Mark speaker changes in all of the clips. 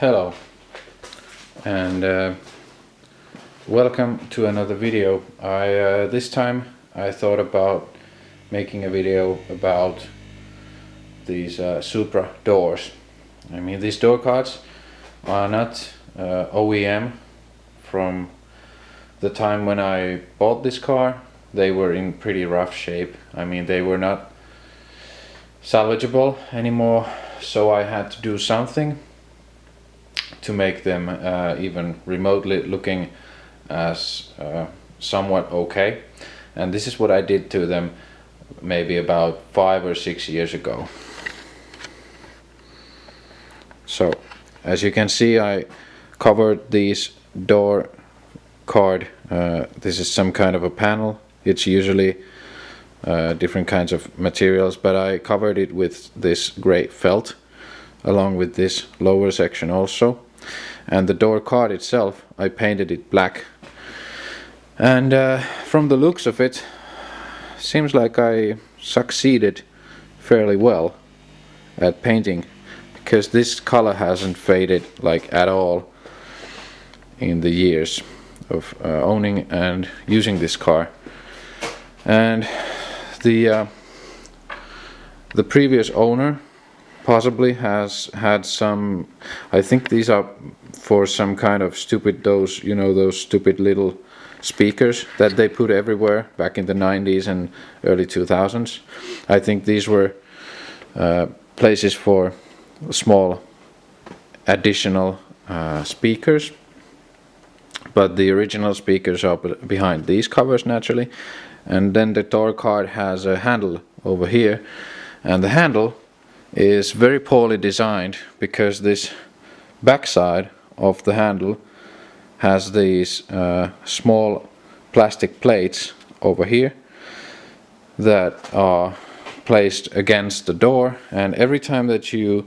Speaker 1: Hello and welcome to another video. This time I thought about making a video about these Supra doors. I mean, these door cards are not OEM from the time when I bought this car. They were in pretty rough shape. I mean, they were not salvageable anymore, so I had to do something to make them even remotely looking as somewhat okay. And this is what I did to them maybe about 5 or 6 years ago. So as you can see, I covered these door card. This is some kind of a panel. It's usually different kinds of materials, but I covered it with this gray felt along with this lower section also. And the door card itself, I painted it black. And from the looks of it, seems like I succeeded fairly well at painting, because this color hasn't faded like at all in the years of owning and using this car. And the previous owner possibly has had some, I think these are for some kind of stupid, those, you know, those stupid little speakers that they put everywhere back in the 90s and early 2000s. I think these were places for small additional speakers, but the original speakers are behind these covers naturally. And then the door card has a handle over here, and the handle is very poorly designed, because this backside of the handle has these small plastic plates over here that are placed against the door, and every time that you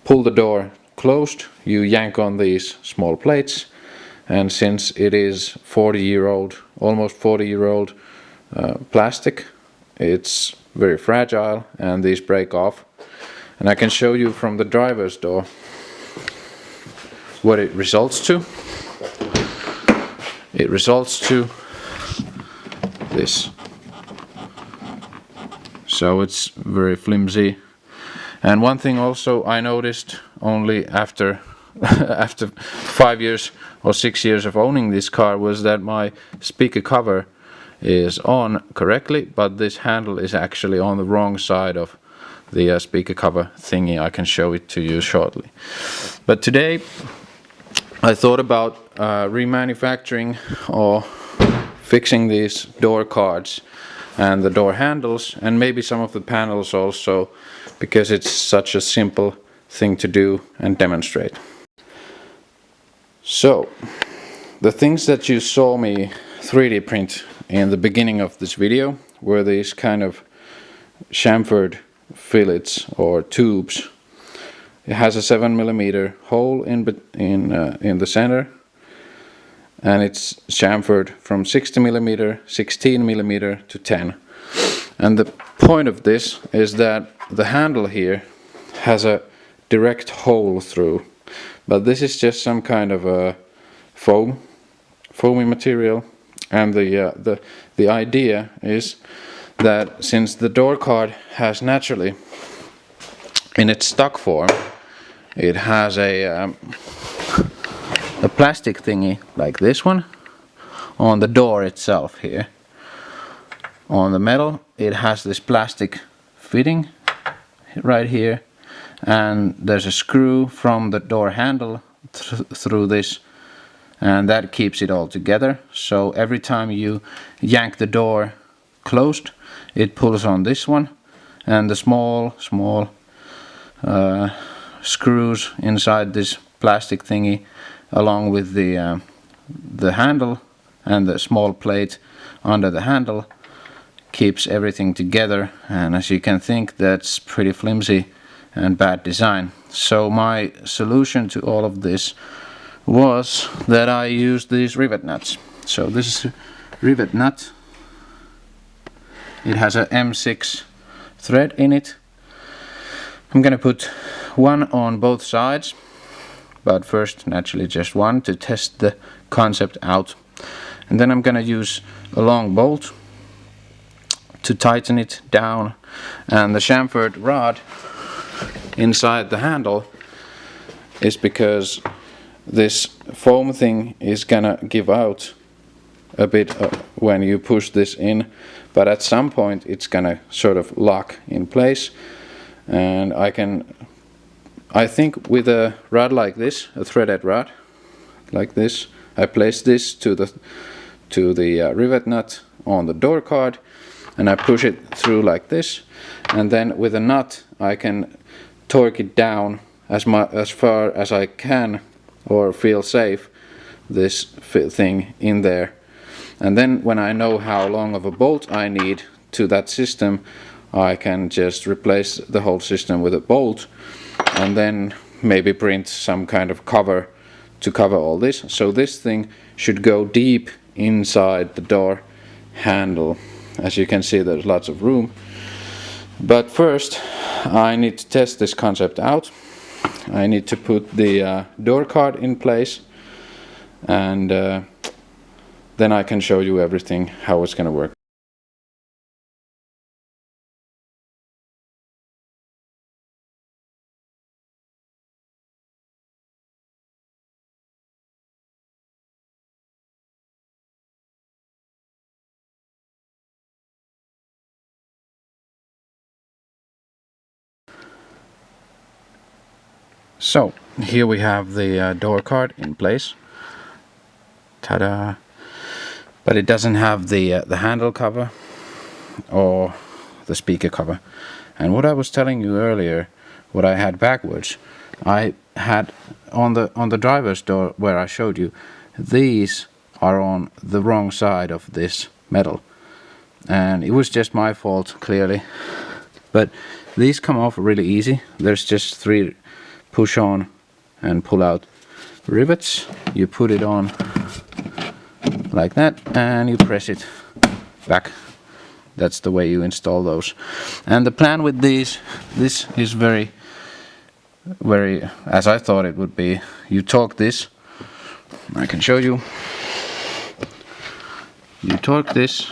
Speaker 1: pull the door closed, you yank on these small plates. And since it is 40-year-old, almost 40-year-old plastic, it's very fragile and these break off. And I can show you from the driver's door what it results to. It results to this. So it's very flimsy. And one thing also I noticed only after after 5 years or 6 years of owning this car was that my speaker cover is on correctly, but this handle is actually on the wrong side of the speaker cover thingy. I can show it to you shortly. But today I thought about remanufacturing or fixing these door cards and the door handles, and maybe some of the panels also, because it's such a simple thing to do and demonstrate. So the things that you saw me 3D print in the beginning of this video were these kind of chamfered fillets or tubes. It has a 7mm hole in the center, and it's chamfered from 60mm, 16mm to 10. And the point of this is that the handle here has a direct hole through, but this is just some kind of a foamy material. And the idea is that since the door card has naturally, in its stock form, it has a plastic thingy like this one on the door itself here. On the metal it has this plastic fitting right here, and there's a screw from the door handle through this, and that keeps it all together. So every time you yank the door closed, it pulls on this one, and the small screws inside this plastic thingy, along with the handle and the small plate under the handle, keeps everything together. And as you can think, that's pretty flimsy and bad design. So my solution to all of this was that I used these rivet nuts. So this is a rivet nut. It has a M6 thread in it. I'm gonna put one on both sides, but first naturally just one to test the concept out. And then I'm gonna use a long bolt to tighten it down, and the chamfered rod inside the handle is because this foam thing is gonna give out a bit when you push this in, but at some point it's gonna sort of lock in place. And I think with a rod like this, a threaded rod like this, I place this to the rivet nut on the door card, and I push it through like this, and then with a nut I can torque it down as far as I can or feel safe, this thing in there. And then when I know how long of a bolt I need to that system, I can just replace the whole system with a bolt, and then maybe print some kind of cover to cover all this. So this thing should go deep inside the door handle. As you can see, there's lots of room. But first I need to test this concept out. I need to put the door card in place, and then I can show you everything, how it's gonna work. So here we have the door card in place. Ta-da! But it doesn't have the handle cover or the speaker cover. And what I was telling you earlier, what I had backwards, I had on the driver's door where I showed you, these are on the wrong side of this metal, and it was just my fault clearly. But these come off really easy. There's just 3 push on and pull out rivets. You put it on like that and you press it back. That's the way you install those. And the plan with these, this is very, as I thought it would be. You torque this, I can show you. You torque this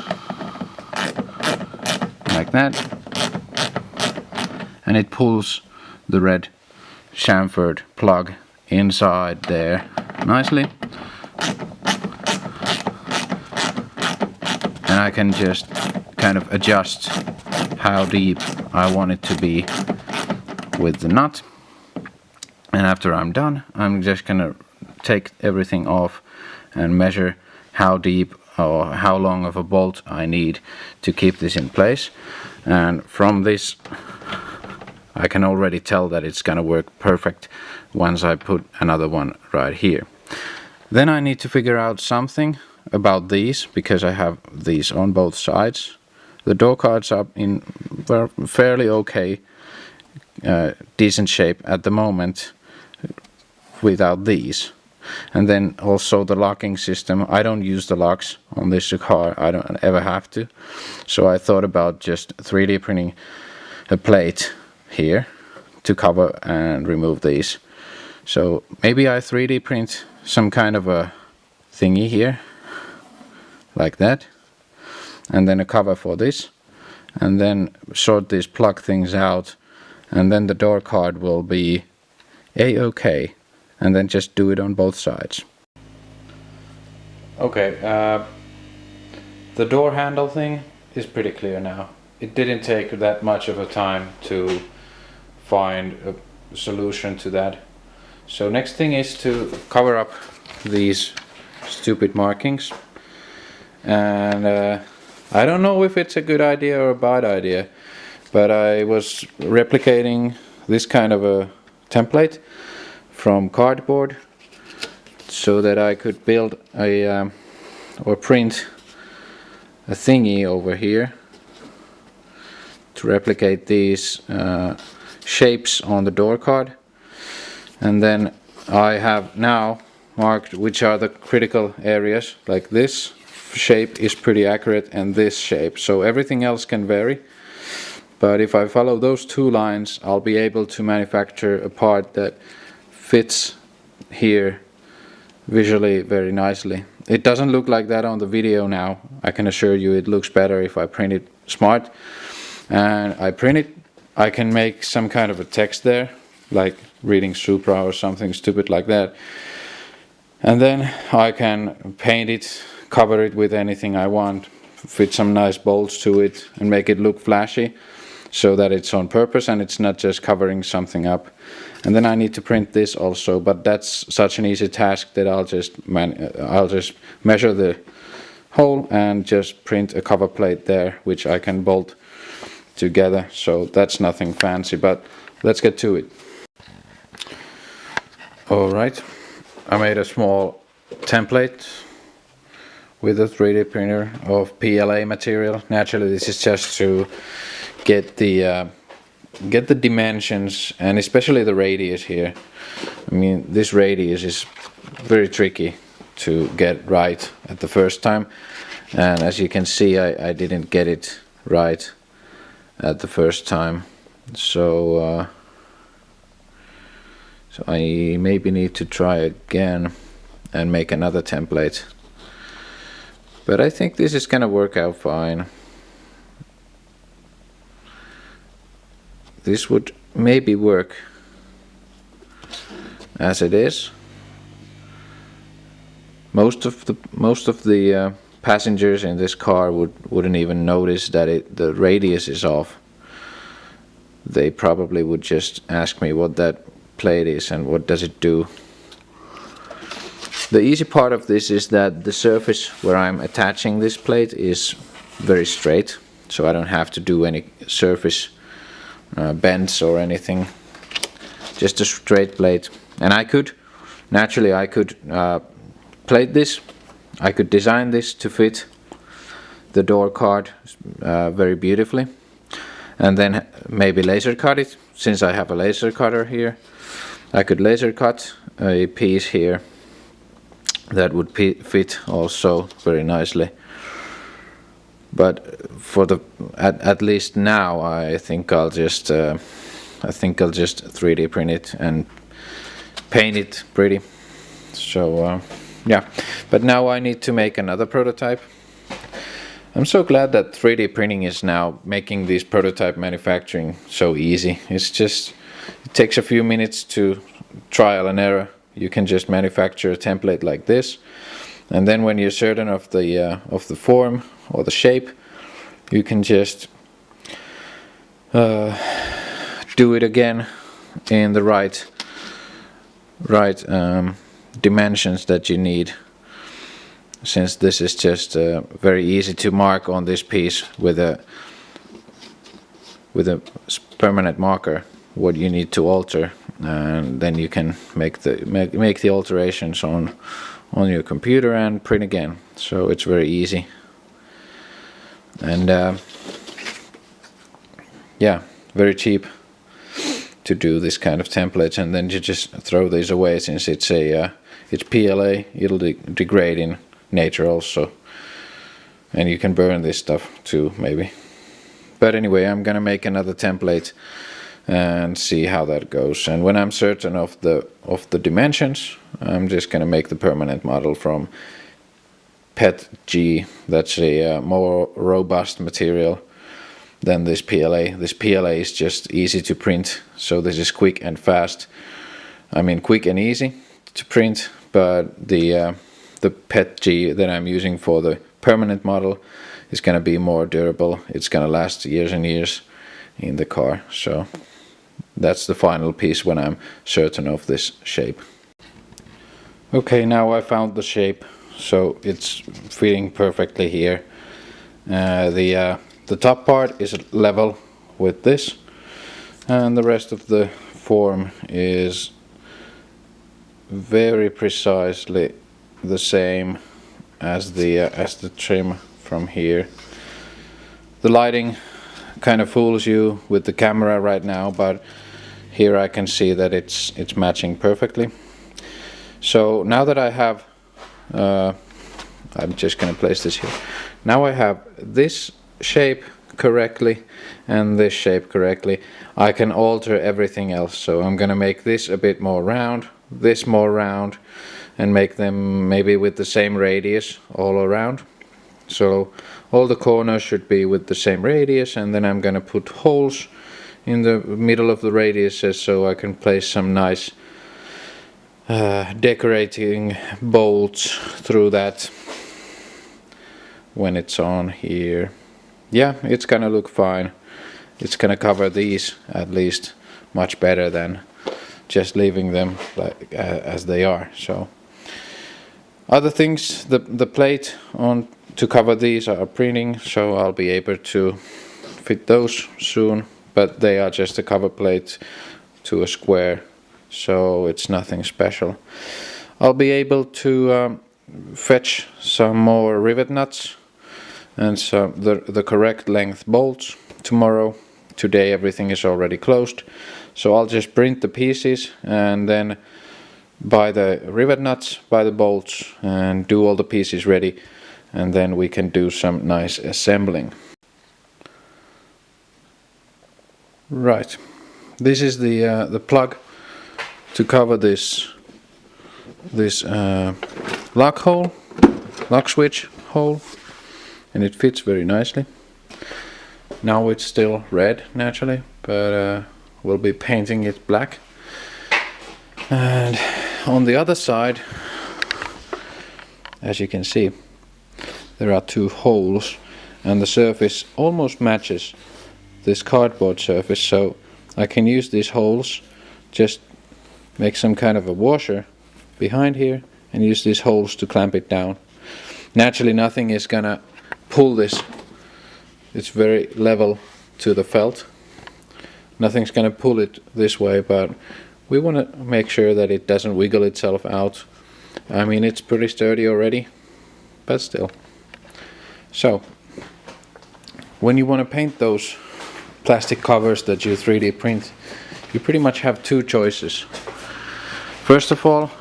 Speaker 1: like that, and it pulls the red chamfered plug inside there nicely, and I can just kind of adjust how deep I want it to be with the nut. And after I'm done, I'm just gonna take everything off and measure how deep or how long of a bolt I need to keep this in place. And from this I can already tell that it's gonna work perfect once I put another one right here. Then I need to figure out something about these, because I have these on both sides. The door cards are in fairly okay, decent shape at the moment without these. And then also the locking system, I don't use the locks on this car, I don't ever have to. So I thought about just 3D printing a plate here to cover and remove these. So maybe I 3D print some kind of a thingy here, like that, and then a cover for this, and then sort these plug things out, and then the door card will be a-okay, and then just do it on both sides. Okay, the door handle thing is pretty clear now. It didn't take that much of a time to find a solution to that. So next thing is to cover up these stupid markings, and I don't know if it's a good idea or a bad idea, but I was replicating this kind of a template from cardboard so that I could build a or print a thingy over here to replicate these shapes on the door card. And then I have now marked which are the critical areas, like this shape is pretty accurate and this shape, so everything else can vary. But if I follow those 2 lines, I'll be able to manufacture a part that fits here visually very nicely. It doesn't look like that on the video now. I can assure you it looks better if I print it smart. And I print it, I can make some kind of a text there, like reading Supra or something stupid like that. And then I can paint it, cover it with anything I want, fit some nice bolts to it and make it look flashy so that it's on purpose and it's not just covering something up. And then I need to print this also, but that's such an easy task that I'll just measure the hole and just print a cover plate there, which I can bolt together. So that's nothing fancy, but let's get to it. Alright, I made a small template with a 3D printer of PLA material. Naturally, this is just to get the dimensions and especially the radius here. I mean, this radius is very tricky to get right at the first time, and as you can see, I didn't get it right at the first time, so I maybe need to try again and make another template. But I think this is gonna work out fine. This would maybe work as it is. Most of the passengers in this car wouldn't even notice that the radius is off. They probably would just ask me what that plate is and what does it do. The easy part of this is that the surface where I'm attaching this plate is very straight, so I don't have to do any surface bends or anything, just a straight plate. And I could plate this, I could design this to fit the door card very beautifully, and then maybe laser cut it. Since I have a laser cutter here, I could laser cut a piece here that would fit also very nicely. But for the at least now, I think I'll just 3D print it and paint it pretty. So yeah, but now I need to make another prototype. I'm so glad that 3D printing is now making this prototype manufacturing so easy. It's just, it takes a few minutes to trial and error. You can just manufacture a template like this, and then when you're certain of the form or the shape, you can just do it again in the right dimensions that you need. Since this is just very easy to mark on this piece with a permanent marker what you need to alter, and then you can make the alterations on your computer and print again. So it's very easy, and yeah, very cheap to do this kind of templates, and then you just throw these away. Since it's PLA, it'll degrade in nature also, and you can burn this stuff too maybe. But anyway, I'm gonna make another template and see how that goes, and when I'm certain of the dimensions, I'm just gonna make the permanent model from PETG. That's a more robust material than this PLA. This PLA is just easy to print, so this is quick and fast. I mean, quick and easy to print, but the PETG that I'm using for the permanent model is gonna be more durable. It's gonna last years and years in the car. So that's the final piece when I'm certain of this shape. Okay, now I found the shape, so it's fitting perfectly here. The top part is level with this, and the rest of the form is very precisely the same as the trim from here. The lighting kind of fools you with the camera right now, but here I can see that it's matching perfectly. So now that I have I'm just gonna place this here. Now I have this shape correctly and this shape correctly. I can alter everything else, so I'm gonna make this a bit more round this more round and make them maybe with the same radius all around. So all the corners should be with the same radius, and then I'm gonna put holes in the middle of the radiuses so I can place some nice decorating bolts through that when it's on here. Yeah, it's gonna look fine. It's gonna cover these at least much better than just leaving them like as they are. So other things, the plate on to cover these are printing, so I'll be able to fit those soon, but they are just a cover plate to a square, so it's nothing special. I'll be able to fetch some more rivet nuts and some the correct length bolts tomorrow. Today everything is already closed, so I'll just print the pieces and then buy the rivet nuts, buy the bolts, and do all the pieces ready, and then we can do some nice assembling. Right, this is the plug to cover this lock switch hole, and it fits very nicely. Now it's still red naturally, but we'll be painting it black. And on the other side, as you can see, there are two holes, and the surface almost matches this cardboard surface, so I can use these holes, just make some kind of a washer behind here and use these holes to clamp it down. Naturally nothing is gonna pull this, it's very level to the felt, nothing's gonna pull it this way, but we want to make sure that it doesn't wiggle itself out. I mean, it's pretty sturdy already, but still. So when you want to paint those plastic covers that you 3D print, you pretty much have two choices. First of all,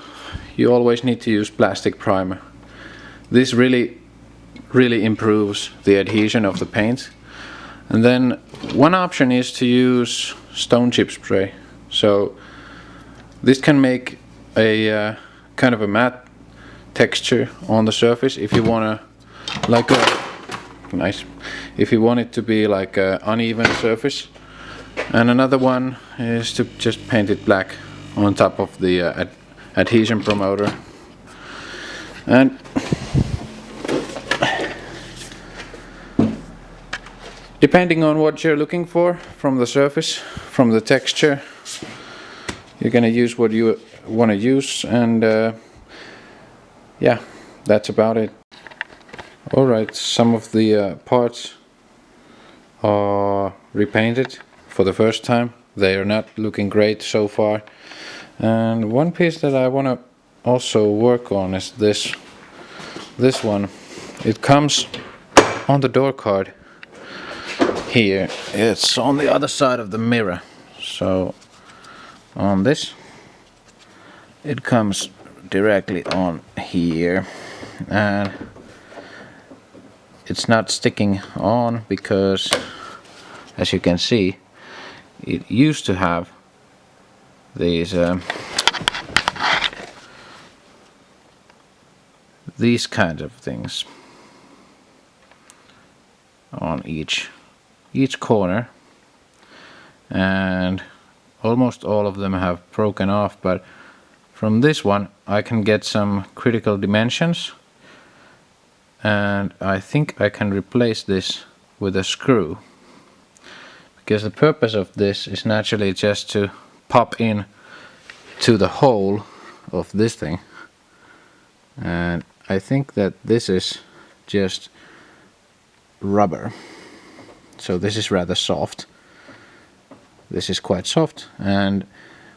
Speaker 1: you always need to use plastic primer. This really improves the adhesion of the paint. And then one option is to use stone chip spray. So this can make a kind of a matte texture on the surface if you want to, like a nice, if you want it to be like an uneven surface. And another one is to just paint it black on top of the adhesion promoter. And depending on what you're looking for from the surface, from the texture, you're gonna use what you want to use, and yeah, that's about it. Alright, some of the parts are repainted for the first time. They are not looking great so far. And one piece that I want to also work on is this one. It comes on the door card here. It's on the other side of the mirror. So on this, it comes directly on here, and it's not sticking on because, as you can see, it used to have these kinds of things on each corner, and almost all of them have broken off, but from this one I can get some critical dimensions, and I think I can replace this with a screw, because the purpose of this is naturally just to pop in to the hole of this thing, and I think that this is just rubber, so this is rather soft. This is quite soft, and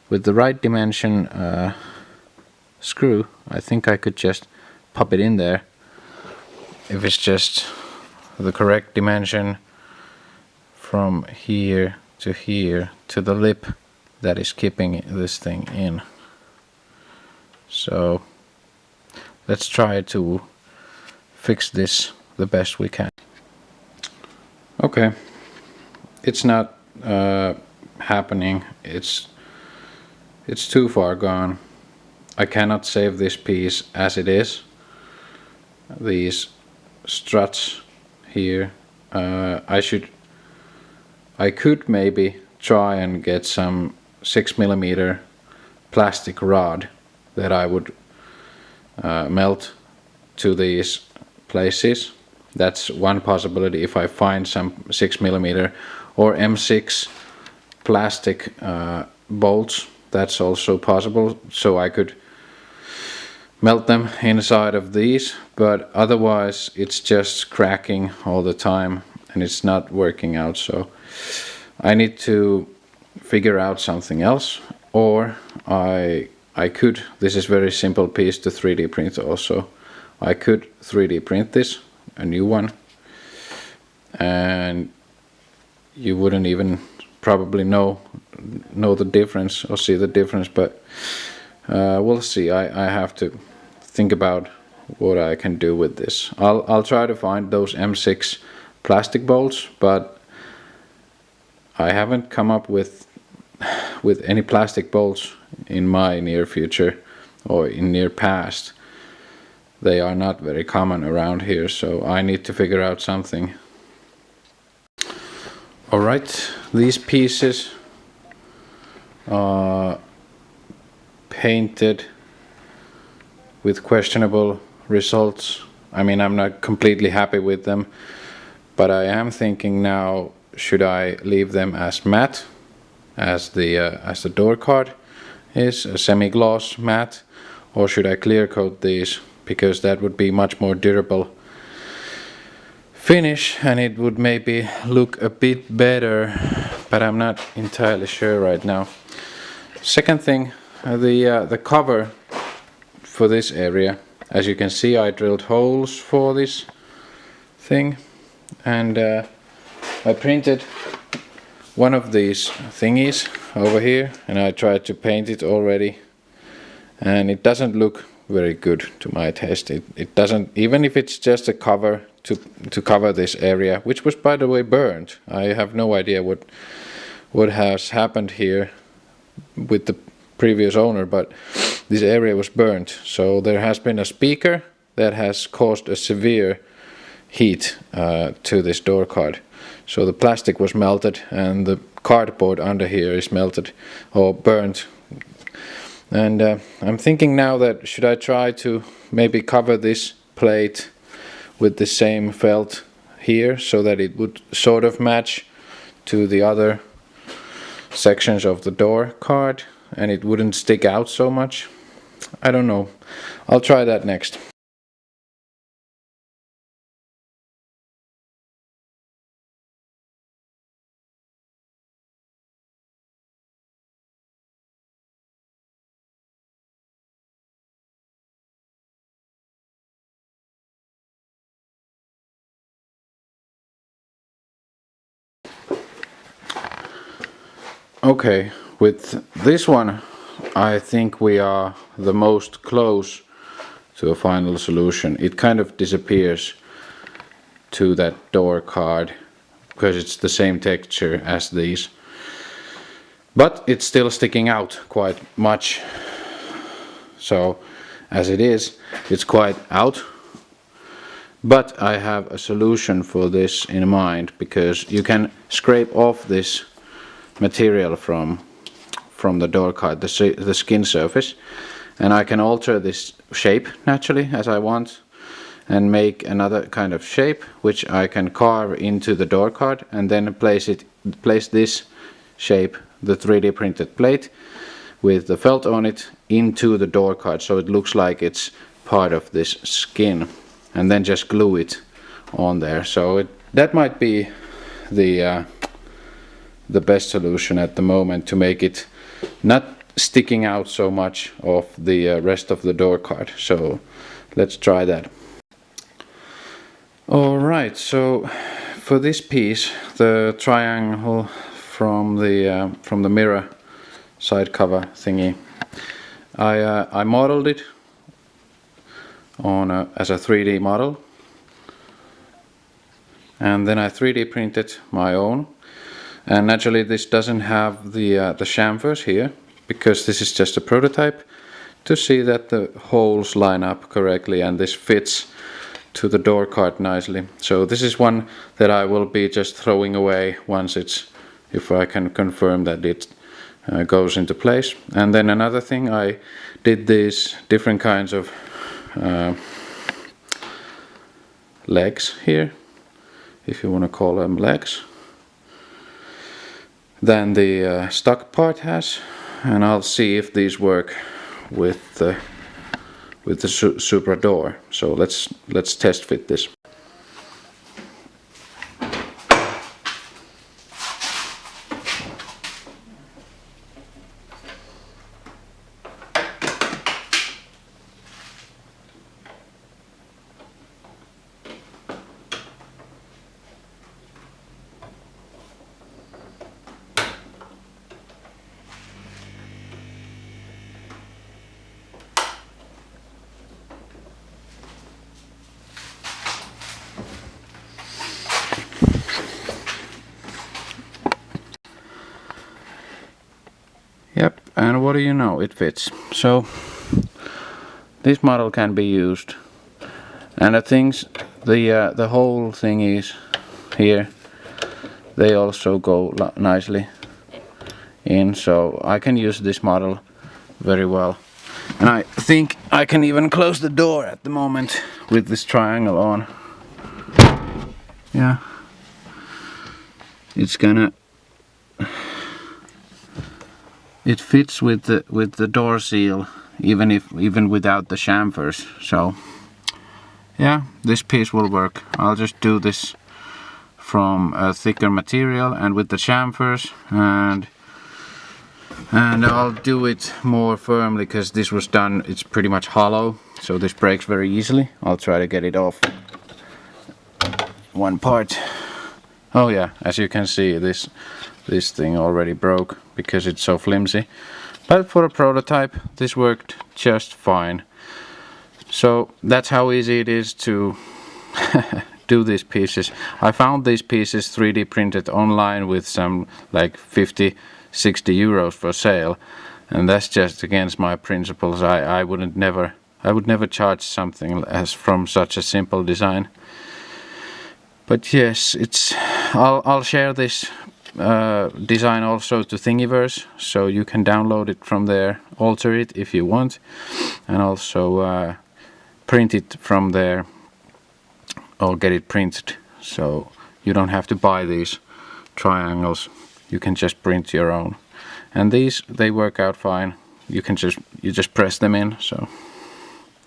Speaker 1: with the right dimension screw, I think I could just pop it in there if it's just the correct dimension from here to the lip that is keeping this thing in. So let's try to fix this the best we can. Okay, it's not happening. It's too far gone. I cannot save this piece as it is. These struts here. I could maybe try and get some 6mm plastic rod that I would melt to these places. That's one possibility if I find some 6mm or M6 plastic bolts. That's also possible, so I could melt them inside of these, but otherwise it's just cracking all the time and it's not working out. So I need to figure out something else, or I could, this is very simple piece to 3D print also. I could 3D print this, a new one, and you wouldn't even probably know the difference or see the difference, but we'll see. I have to think about what I can do with this. I'll try to find those M6 plastic bolts, but I haven't come up with any plastic bolts in my near future or in near past. They are not very common around here, so I need to figure out something. Alright, these pieces are painted with questionable results. I mean, I'm not completely happy with them, but I am thinking now, should I leave them as matte as the door card is, a semi-gloss matte, or should I clear coat these, because that would be much more durable finish and it would maybe look a bit better, but I'm not entirely sure right now. Second thing, the cover for this area, as you can see, I drilled holes for this thing, and I printed one of these thingies over here, and I tried to paint it already, and it doesn't look very good to my taste. It doesn't, even if it's just a cover to cover this area, which was by the way burnt. I have no idea what has happened here with the previous owner, but this area was burnt. So there has been a speaker that has caused a severe heat to this door card. So the plastic was melted and the cardboard under here is melted or burnt. And I'm thinking now that should I try to maybe cover this plate with the same felt here so that it would sort of match to the other sections of the door card and it wouldn't stick out so much. I don't know. I'll try that next. Okay, with this one I think we are the most close to a final solution. It kind of disappears to that door card because it's the same texture as these, but it's still sticking out quite much. So as it is, it's quite out, but I have a solution for this in mind, because you can scrape off this material from the door card, the skin surface, and I can alter this shape naturally as I want and make another kind of shape which I can carve into the door card and then place this shape, the 3D printed plate with the felt on it, into the door card so it looks like it's part of this skin, and then just glue it on there. So that might be the best solution at the moment to make it not sticking out so much of the rest of the door card. So let's try that. Alright, so for this piece, the triangle from the mirror side cover thingy, I modeled it on as a 3D model, and then I 3D printed my own. And naturally this doesn't have the chamfers here, because this is just a prototype to see that the holes line up correctly and this fits to the door card nicely. So this is one that I will be just throwing away once if I can confirm that it goes into place. And then another thing, I did these different kinds of legs here, if you want to call them legs, than the stock part has, and I'll see if these work with the Supra door. So let's test fit this. Yep, and what do you know, it fits. So this model can be used, and the whole thing is here, they also go nicely in, so I can use this model very well. And I think I can even close the door at the moment with this triangle on. Yeah, it fits with the door seal, even without the chamfers. So yeah, this piece will work. I'll just do this from a thicker material and with the chamfers, and I'll do it more firmly because this was done, it's pretty much hollow, so this breaks very easily. I'll try to get it off one part. Oh yeah, as you can see, this thing already broke because it's so flimsy, but for a prototype this worked just fine. So that's how easy it is to do these pieces. I found these pieces 3D printed online with some like 50-60 euros for sale, and that's just against my principles. I would never charge something as from such a simple design. But yes, I'll share this design also to Thingiverse, so you can download it from there, alter it if you want, and also print it from there or get it printed, so you don't have to buy these triangles, you can just print your own. And these, they work out fine, you just press them in. So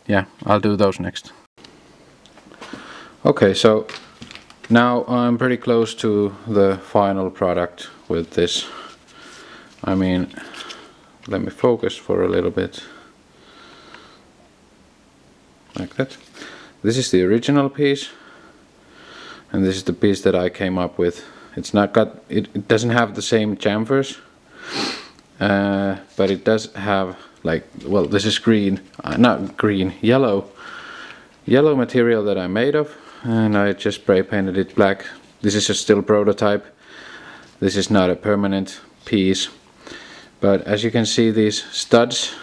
Speaker 1: yeah, I'll do those next. Okay, so now I'm pretty close to the final product with this. I mean, let me focus for a little bit. Like that. This is the original piece, and this is the piece that I came up with. It's not got, it doesn't have the same chamfers, but it does have, like, well, this is green, not green, yellow material that I made of, and I just spray painted it black. This is a still prototype. This is not a permanent piece, but as you can see, these studs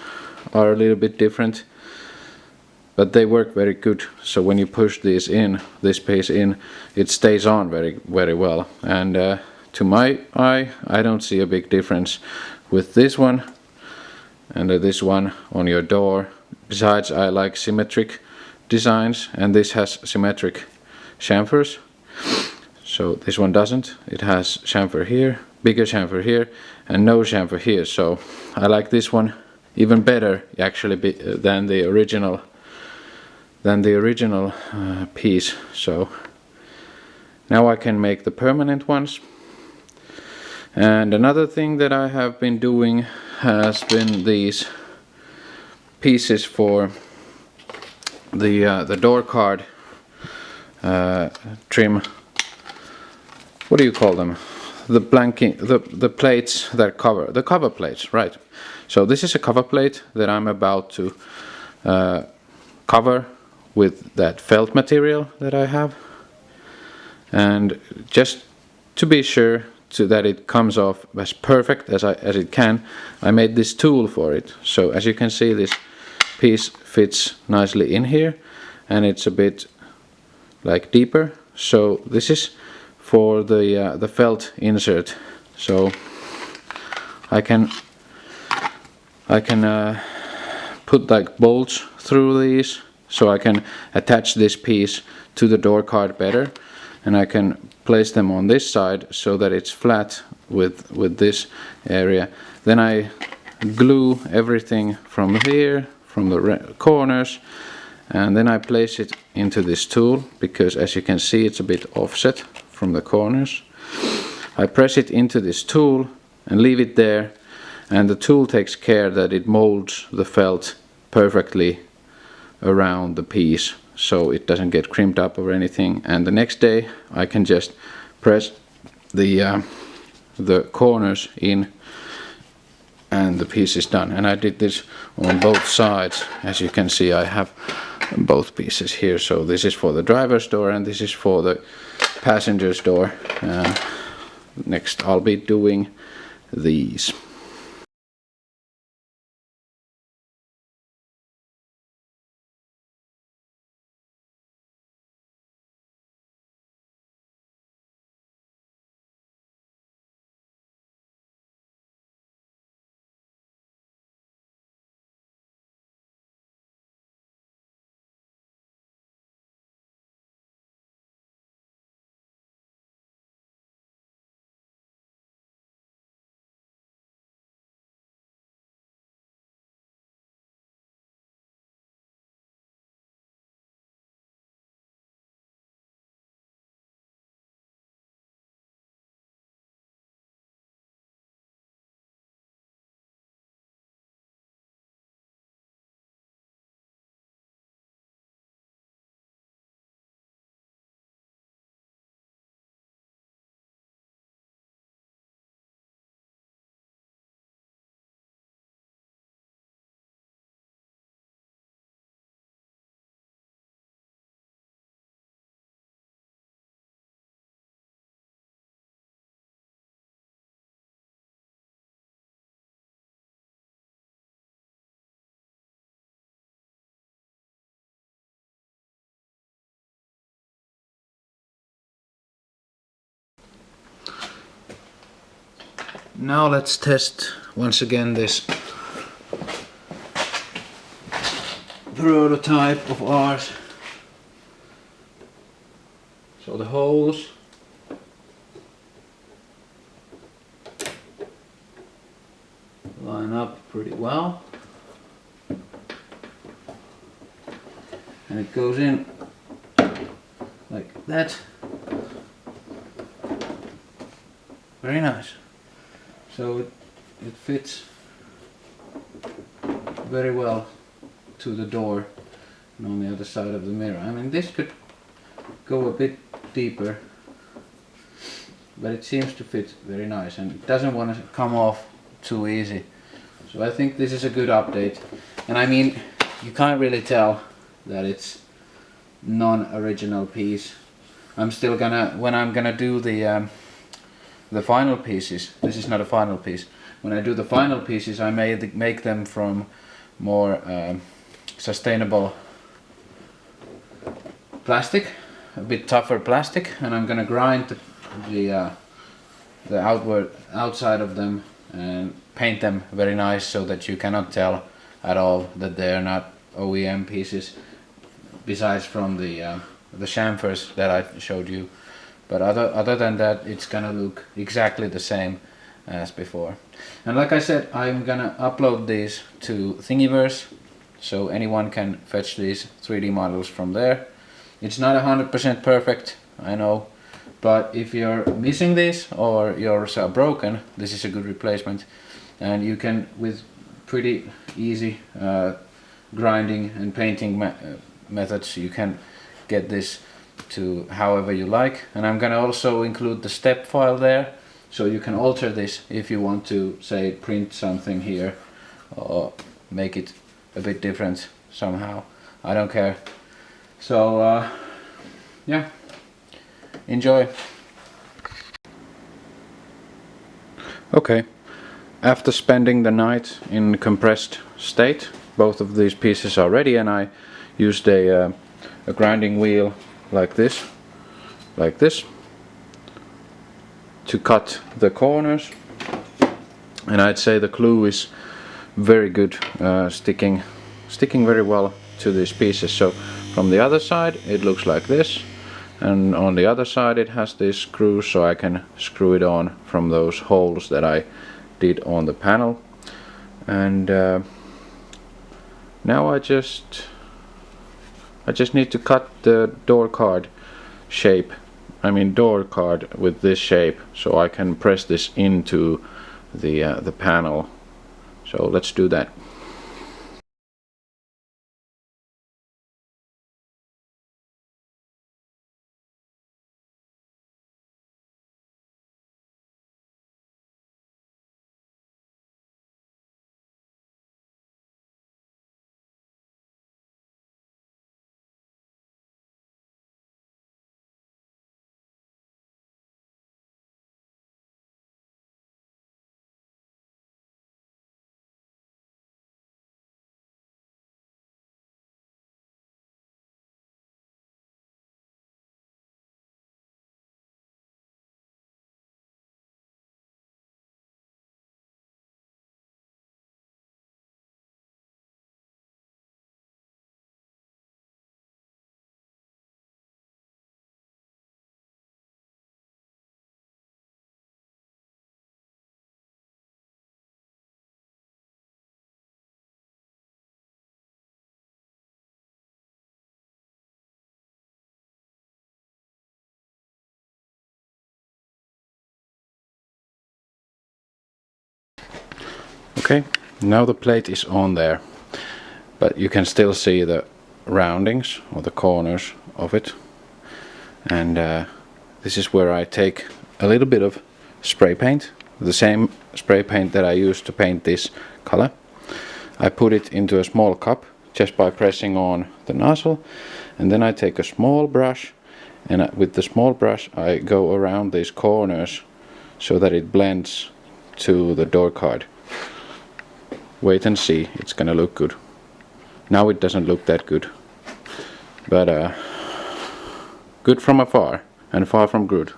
Speaker 1: are a little bit different, but they work very good. So when you push these in, this piece in, it stays on very, very well. And to my eye, I don't see a big difference with this one and this one on your door. Besides, I like symmetric designs, and this has symmetric chamfers. So this one doesn't. It has chamfer here, bigger chamfer here, and no chamfer here. So I like this one even better, actually, than the original piece. So now I can make the permanent ones. And another thing that I have been doing has been these pieces for the door card trim. What do you call them? The blanking, the plates that cover, the cover plates, right? So this is a cover plate that I'm about to cover with that felt material that I have, and just to be sure that it comes off as perfect as it can, I made this tool for it. So as you can see, piece fits nicely in here, and it's a bit like deeper. So this is for the felt insert. So I can put like bolts through these, so I can attach this piece to the door card better, and I can place them on this side so that it's flat with this area. Then I glue everything from here, from the corners, and then I place it into this tool, because as you can see it's a bit offset from the corners. I press it into this tool and leave it there, and the tool takes care that it molds the felt perfectly around the piece, so it doesn't get crimped up or anything. And the next day I can just press the corners in, and the piece is done. And I did this on both sides. As you can see, I have both pieces here. So this is for the driver's door and this is for the passenger's door. Next I'll be doing these. Now let's test once again this prototype of ours. So the holes line up pretty well, and it goes in like that. Very nice. So it fits very well to the door and on the other side of the mirror. I mean, this could go a bit deeper, but it seems to fit very nice, and it doesn't want to come off too easy. So I think this is a good update. And I mean, you can't really tell that it's non-original piece. I'm still gonna, when I'm gonna do the final pieces, this is not a final piece. When I do the final pieces, I may make them from more sustainable plastic, a bit tougher plastic, and I'm gonna grind the outside of them and paint them very nice, so that you cannot tell at all that they are not OEM pieces, besides from the chamfers that I showed you. But other than that, it's gonna look exactly the same as before. And like I said, I'm gonna upload these to Thingiverse, so anyone can fetch these 3D models from there. It's not 100% perfect, I know, but if you're missing this or yours are broken, this is a good replacement. And you can, with pretty easy grinding and painting methods, you can get this to however you like. And I'm gonna also include the step file there, so you can alter this if you want to, say, print something here or make it a bit different somehow. I don't care. So yeah, enjoy. Okay, after spending the night in compressed state, both of these pieces are ready, and I used a grinding wheel like this to cut the corners, and I'd say the glue is very good, sticking very well to these pieces. So from the other side it looks like this, and on the other side it has these screws, so I can screw it on from those holes that I did on the panel. And now I just need to cut the door card shape, door card with this shape, so I can press this into the panel. So let's do that. Okay, now the plate is on there, but you can still see the roundings or the corners of it. And this is where I take a little bit of spray paint, the same spray paint that I used to paint this color. I put it into a small cup just by pressing on the nozzle, and then I take a small brush, and with the small brush I go around these corners so that it blends to the door card. Wait and see, it's gonna look good. Now it doesn't look that good, but good from afar and far from good.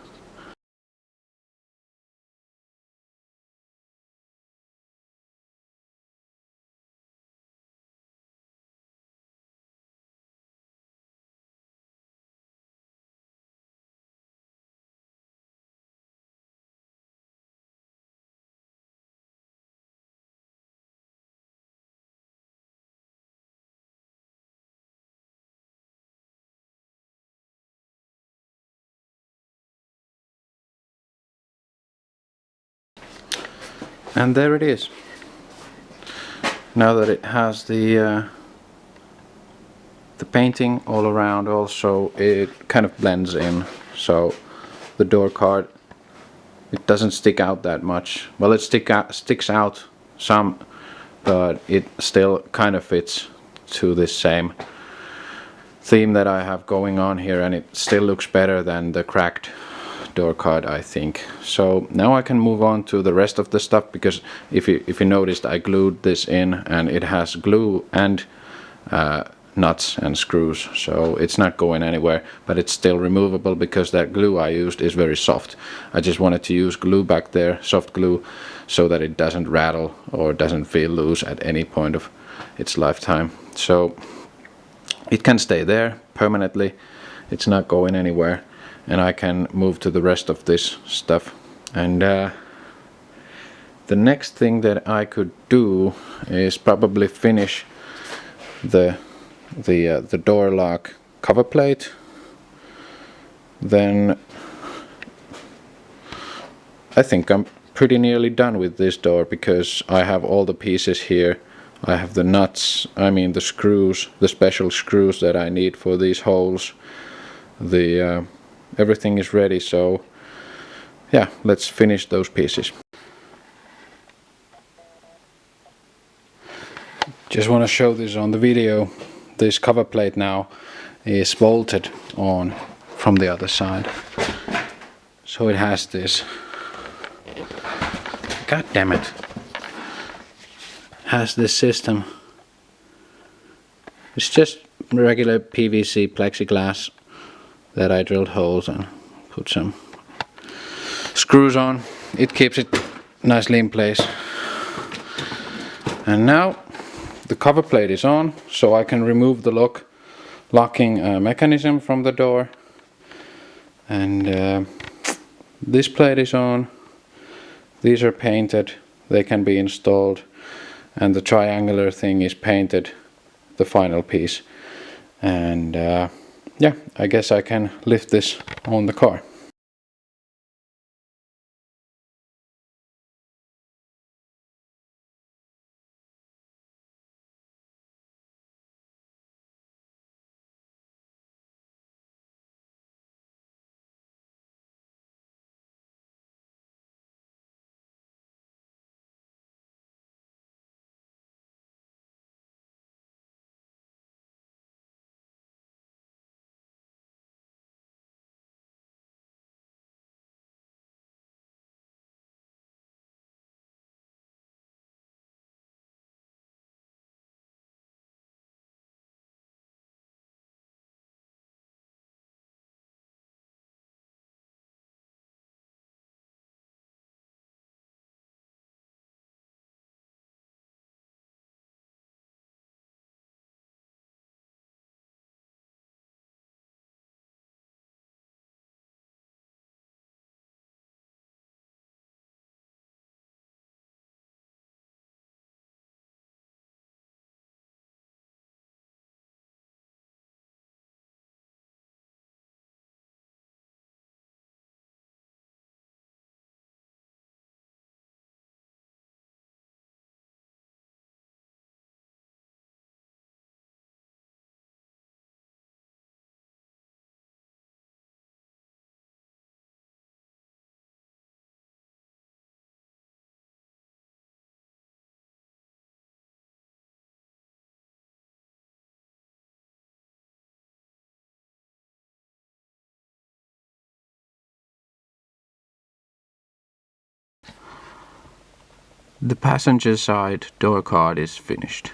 Speaker 1: And there it is. Now that it has the painting all around, also it kind of blends in, so the door card, it doesn't stick out that much. Well, it sticks out some, but it still kind of fits to this same theme that I have going on here, and it still looks better than the cracked door card, I think. So now I can move on to the rest of the stuff, because if you noticed, I glued this in, and it has glue and nuts and screws, so it's not going anywhere, but it's still removable because that glue I used is very soft. I just wanted to use glue back there, soft glue, so that it doesn't rattle or doesn't feel loose at any point of its lifetime. So it can stay there permanently, it's not going anywhere, and I can move to the rest of this stuff. And the next thing that I could do is probably finish the door lock cover plate. Then I think I'm pretty nearly done with this door, because I have all the pieces here. I have the nuts, the screws, the special screws that I need for these holes. Everything is ready, so yeah, let's finish those pieces. Just want to show this on the video. This cover plate now is bolted on from the other side, so it has this, god damn it, has this system It's just regular PVC plexiglass that I drilled holes and put some screws on. It keeps it nicely in place. And now the cover plate is on, so I can remove the locking mechanism from the door. And this plate is on. These are painted, they can be installed, and the triangular thing is painted, the final piece. And yeah, I guess I can lift this on the car. The passenger side door card is finished.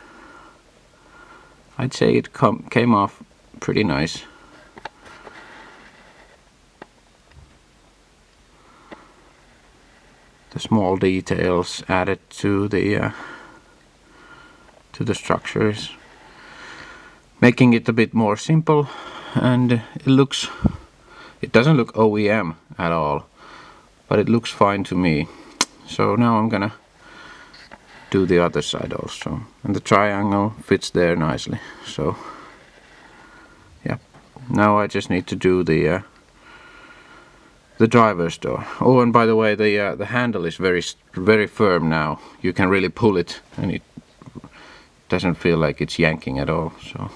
Speaker 1: I'd say it came off pretty nice. The small details added to the structures, making it a bit more simple, and it doesn't look OEM at all, but it looks fine to me. So now I'm gonna do the other side also, and the triangle fits there nicely. So yeah, now I just need to do the driver's door. Oh, and by the way, the handle is very firm now. You can really pull it, and it doesn't feel like it's yanking at all. So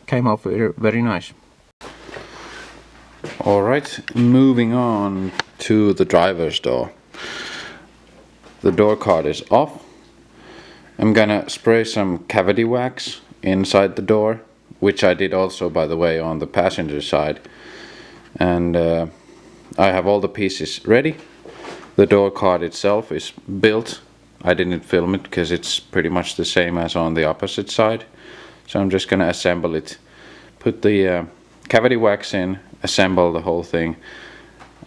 Speaker 1: came off very nice. All right, moving on to the driver's door. The door card is off. I'm gonna spray some cavity wax inside the door, which I did also, by the way, on the passenger side. And I have all the pieces ready. The door card itself is built. I didn't film it because it's pretty much the same as on the opposite side. So I'm just gonna assemble it. Put the cavity wax in, assemble the whole thing,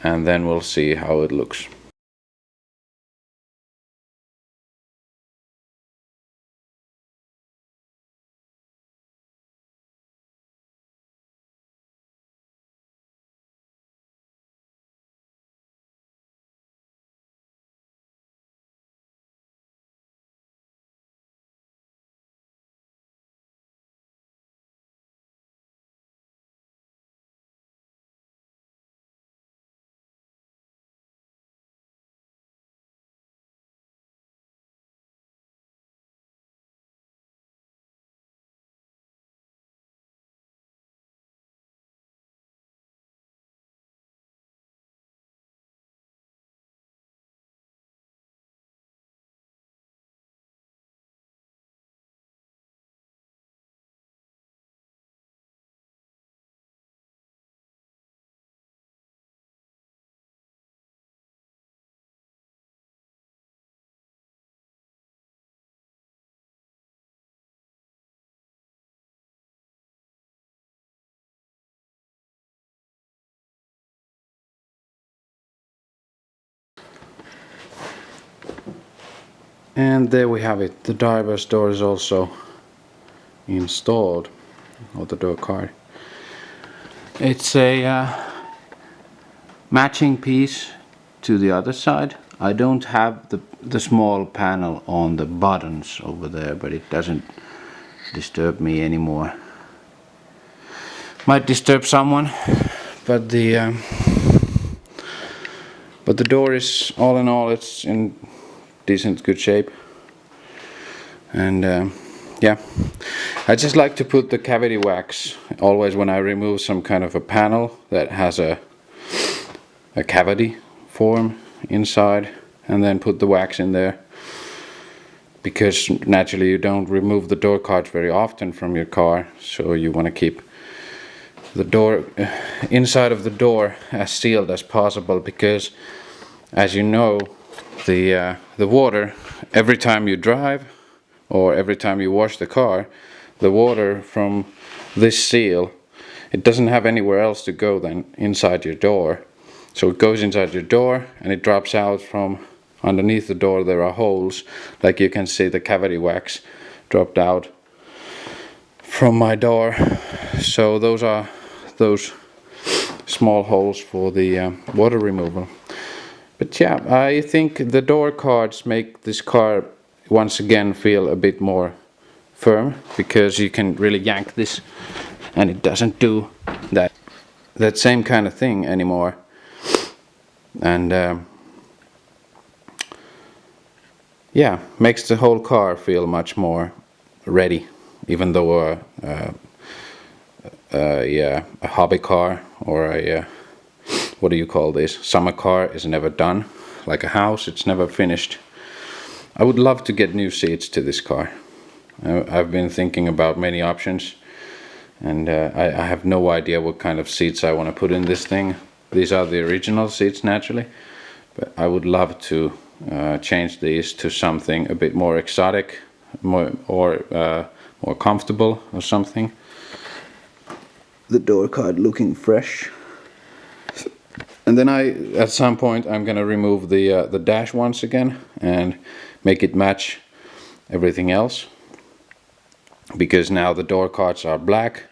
Speaker 1: and then we'll see how it looks. And there we have it. The driver's door is also installed, or the door card. It's a matching piece to the other side. I don't have the small panel on the buttons over there, but it doesn't disturb me anymore. Might disturb someone, but the door is, all in all, it's in decent good shape. And yeah, I just like to put the cavity wax always when I remove some kind of a panel that has a cavity form inside, and then put the wax in there, because naturally you don't remove the door cards very often from your car, so you want to keep the door inside of the door as sealed as possible, because as you know, the water, every time you drive or every time you wash the car, the water from this seal, it doesn't have anywhere else to go than inside your door. So it goes inside your door and it drops out from underneath the door. There are holes, like you can see the cavity wax dropped out from my door. So those are those small holes for the water removal. But yeah, I think the door cards make this car once again feel a bit more firm, because you can really yank this and it doesn't do that same kind of thing anymore. And yeah, makes the whole car feel much more ready, even though yeah, a hobby car or a what do you call this, summer car is never done. Like a house, it's never finished. I would love to get new seats to this car. I've been thinking about many options, and I have no idea what kind of seats I want to put in this thing. These are the original seats naturally, but I would love to change these to something a bit more exotic, more comfortable or something. The door card looking fresh. And then at some point I'm gonna remove the dash once again and make it match everything else, because now the door cards are black.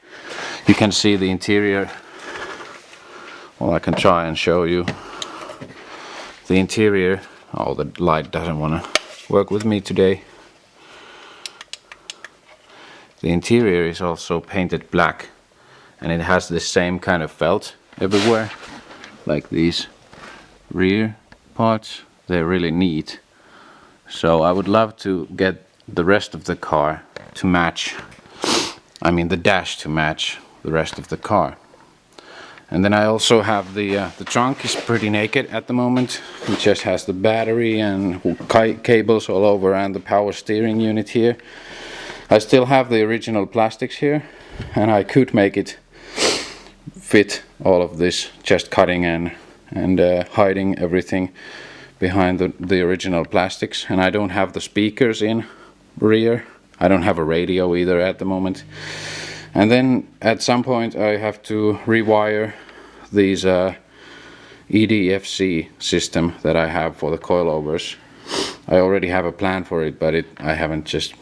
Speaker 1: You can see the interior. Well, I can try and show you the interior. Oh, the light doesn't want to work with me today. The interior is also painted black, and it has the same kind of felt everywhere, like these rear parts. They're really neat. So I would love to get the rest of the car to match, I mean the dash to match the rest of the car. And then I also have the trunk is pretty naked at the moment. It just has the battery and cables all over, and the power steering unit here. I still have the original plastics here, and I could make it fit all of this, just cutting and hiding everything behind the original plastics. And I don't have the speakers in rear. I don't have a radio either at the moment. And then at some point I have to rewire these EDFC system that I have for the coilovers. I already have a plan for it, but I haven't just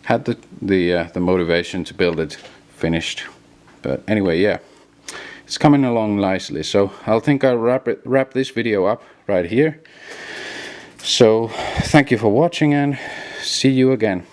Speaker 1: had the motivation to build it finished. But anyway, yeah, it's coming along nicely. So I'll wrap this video up right here. So thank you for watching, and see you again.